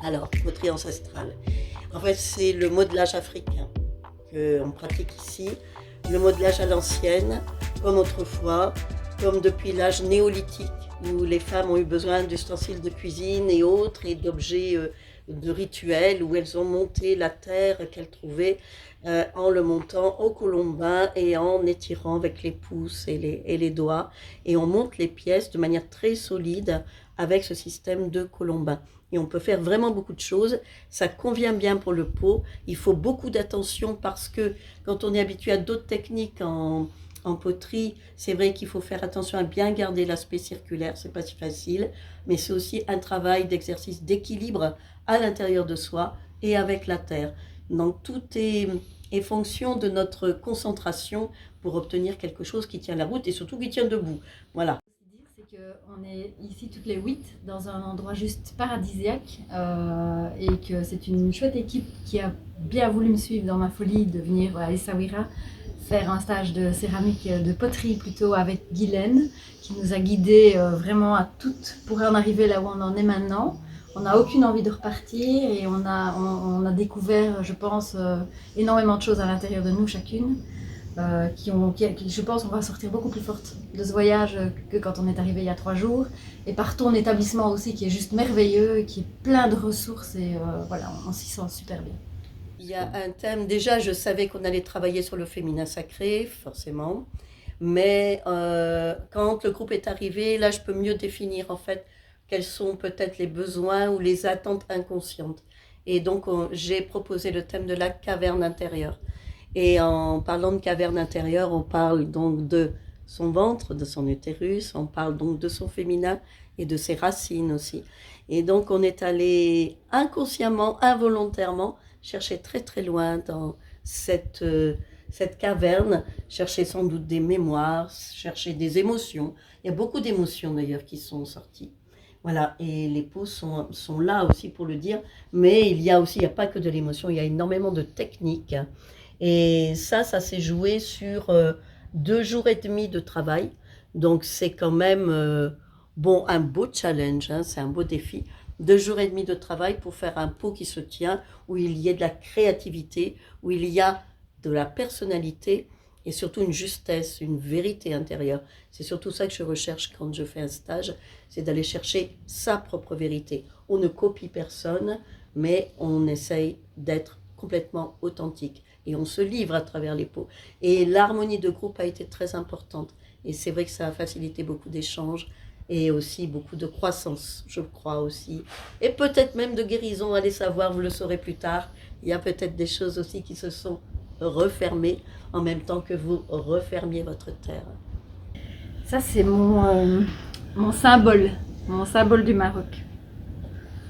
Alors, poterie ancestrale. En fait, c'est le modelage africain qu'on pratique ici. Le modelage à l'ancienne, comme autrefois, comme depuis l'âge néolithique, où les femmes ont eu besoin d'ustensiles de cuisine et autres, et d'objets de rituels, où elles ont monté la terre qu'elles trouvaient en le montant au colombin et en étirant avec les pouces et les doigts. Et on monte les pièces de manière très solide avec ce système de colombin. Et on peut faire vraiment beaucoup de choses. Ça convient bien pour le pot. Il faut beaucoup d'attention parce que quand on est habitué à d'autres techniques en poterie, c'est vrai qu'il faut faire attention à bien garder l'aspect circulaire, c'est pas si facile, mais c'est aussi un travail d'exercice d'équilibre à l'intérieur de soi et avec la terre. Donc tout est fonction de notre concentration pour obtenir quelque chose qui tient la route et surtout qui tient debout. Voilà. C'est qu'on est ici toutes les 8 dans un endroit juste paradisiaque et que c'est une chouette équipe qui a bien voulu me suivre dans ma folie de venir à Essaouira faire un stage de céramique, de poterie plutôt avec Guylaine qui nous a guidés vraiment à toutes pour en arriver là où on en est maintenant. On n'a aucune envie de repartir et on a découvert, je pense, énormément de choses à l'intérieur de nous chacune. Qui, je pense, on va sortir beaucoup plus forte de ce voyage que quand on est arrivé il y a 3 jours. Et par ton établissement aussi, qui est juste merveilleux, qui est plein de ressources et voilà, on s'y sent super bien. Il y a un thème, déjà je savais qu'on allait travailler sur le féminin sacré, forcément, mais quand le groupe est arrivé, là je peux mieux définir en fait quels sont peut-être les besoins ou les attentes inconscientes. Et donc j'ai proposé le thème de la caverne intérieure. Et en parlant de caverne intérieure, on parle donc de son ventre, de son utérus, on parle donc de son féminin et de ses racines aussi. Et donc on est allé inconsciemment, involontairement, chercher très très loin dans cette caverne, chercher sans doute des mémoires, chercher des émotions. Il y a beaucoup d'émotions d'ailleurs qui sont sorties. Voilà, et les pots sont là aussi pour le dire, mais il n'y a pas que de l'émotion, il y a énormément de techniques. Et ça s'est joué sur 2 jours et demi de travail. Donc c'est quand même un beau challenge, hein, c'est un beau défi. 2 jours et demi de travail pour faire un pot qui se tient, où il y a de la créativité, où il y a de la personnalité et surtout une justesse, une vérité intérieure. C'est surtout ça que je recherche quand je fais un stage, c'est d'aller chercher sa propre vérité. On ne copie personne, mais on essaye d'être complètement authentique. Et on se livre à travers les pots. Et l'harmonie de groupe a été très importante. Et c'est vrai que ça a facilité beaucoup d'échanges et aussi beaucoup de croissance, je crois aussi. Et peut-être même de guérison, allez savoir, vous le saurez plus tard. Il y a peut-être des choses aussi qui se sont refermées en même temps que vous refermiez votre terre. Ça, c'est mon symbole du Maroc.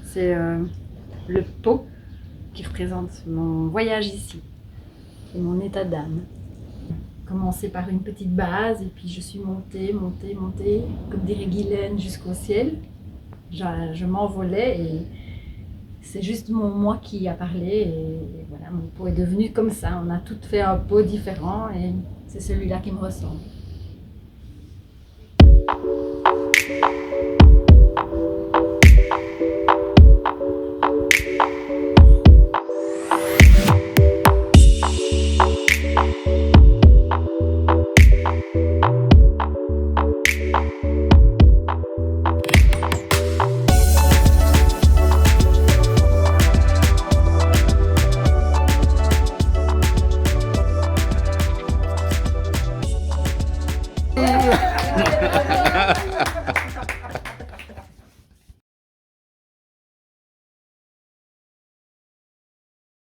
C'est le pot qui représente mon voyage ici. Et mon état d'âme. Commencer par une petite base et puis je suis montée, comme dirait Guylaine, jusqu'au ciel. Je m'envolais et c'est juste mon moi qui a parlé et voilà, mon pot est devenu comme ça. On a toutes fait un pot différent et c'est celui-là qui me ressemble.